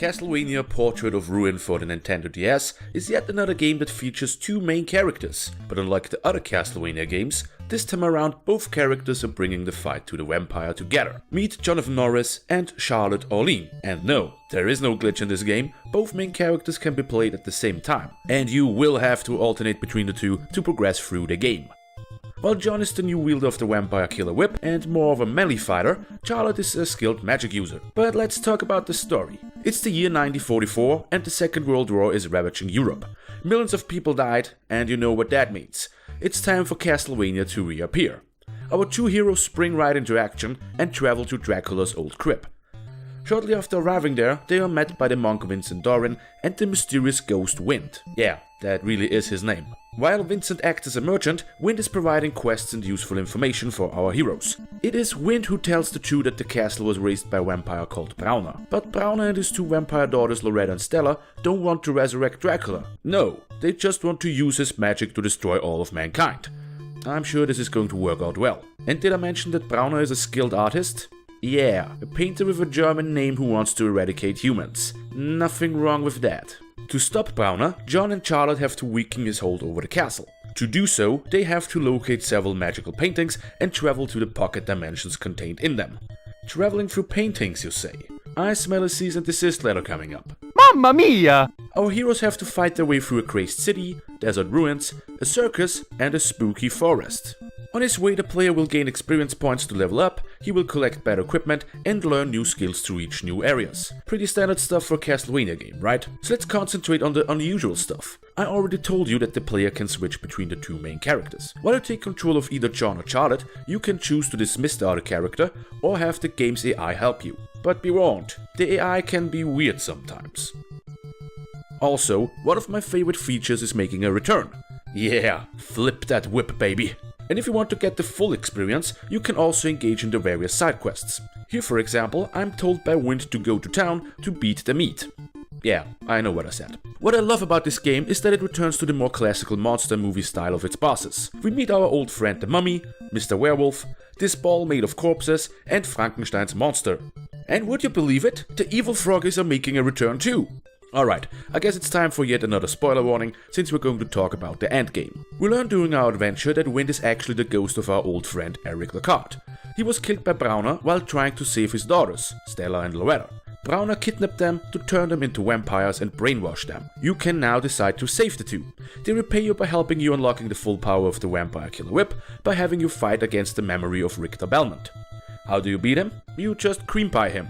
Castlevania Portrait of Ruin for the Nintendo DS is yet another game that features two main characters, but unlike the other Castlevania games, this time around both characters are bringing the fight to the vampire together. Meet Jonathan Norris and Charlotte Orlean. And no, there is no glitch in this game, both main characters can be played at the same time, and you will have to alternate between the two to progress through the game. While John is the new wielder of the Vampire Killer Whip and more of a melee fighter, Charlotte is a skilled magic user. But let's talk about the story. It's the year 1944 and the Second World War is ravaging Europe. Millions of people died, and you know what that means. It's time for Castlevania to reappear. Our two heroes spring right into action and travel to Dracula's old crypt. Shortly after arriving there, they are met by the monk Vincent Dorin and the mysterious ghost Wind. Yeah, that really is his name. While Vincent acts as a merchant, Wind is providing quests and useful information for our heroes. It is Wind who tells the two that the castle was raised by a vampire called Browner. But Browner and his two vampire daughters Loretta and Stella don't want to resurrect Dracula. No, they just want to use his magic to destroy all of mankind. I'm sure this is going to work out well. And did I mention that Browner is a skilled artist? Yeah, a painter with a German name who wants to eradicate humans. Nothing wrong with that. To stop Browner, John and Charlotte have to weaken his hold over the castle. To do so, they have to locate several magical paintings and travel to the pocket dimensions contained in them. Traveling through paintings, you say? I smell a cease and desist letter coming up. Mamma mia! Our heroes have to fight their way through a crazed city, desert ruins, a circus, and a spooky forest. On his way, the player will gain experience points to level up, he will collect better equipment and learn new skills to reach new areas. Pretty standard stuff for a Castlevania game, right? So let's concentrate on the unusual stuff. I already told you that the player can switch between the two main characters. While you take control of either John or Charlotte, you can choose to dismiss the other character or have the game's AI help you. But be warned, the AI can be weird sometimes. Also, one of my favorite features is making a return. Yeah, flip that whip, baby. And if you want to get the full experience, you can also engage in the various side quests. Here, for example, I'm told by Wind to go to town to beat the meat. Yeah, I know what I said. What I love about this game is that it returns to the more classical monster movie style of its bosses. We meet our old friend the Mummy, Mr. Werewolf, this ball made of corpses, and Frankenstein's monster. And would you believe it? The evil froggies are making a return too. Alright, I guess it's time for yet another spoiler warning, since we're going to talk about the endgame. We learn during our adventure that Wind is actually the ghost of our old friend Eric Lacarte. He was killed by Browner while trying to save his daughters, Stella and Loretta. Browner kidnapped them to turn them into vampires and brainwash them. You can now decide to save the two. They repay you by helping you unlocking the full power of the Vampire Killer Whip by having you fight against the memory of Richter Belmont. How do you beat him? You just cream pie him.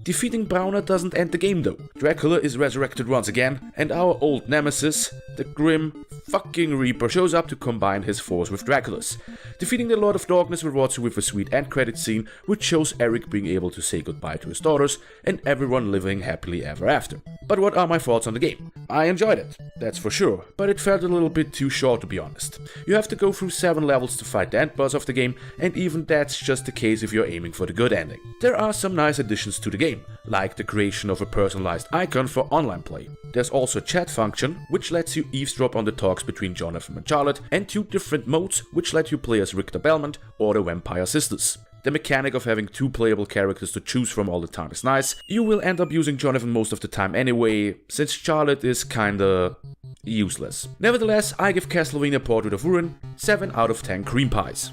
Defeating Browner doesn't end the game though. Dracula is resurrected once again, and our old nemesis, the grim fucking Reaper, shows up to combine his force with Dracula's. Defeating the Lord of Darkness rewards you with a sweet end credit scene, which shows Eric being able to say goodbye to his daughters, and everyone living happily ever after. But what are my thoughts on the game? I enjoyed it, that's for sure, but it felt a little bit too short to be honest. You have to go through 7 levels to fight the end boss of the game, and even that's just the case if you're aiming for the good ending. There are some nice additions to the game, like the creation of a personalized icon for online play. There's also a chat function, which lets you eavesdrop on the talks between Jonathan and Charlotte, and 2 different modes, which let you play as Richter Belmont or the Vampire Sisters. The mechanic of having 2 playable characters to choose from all the time is nice. You will end up using Jonathan most of the time anyway, since Charlotte is kinda useless. Nevertheless, I give Castlevania Portrait of Ruin 7 out of 10 cream pies.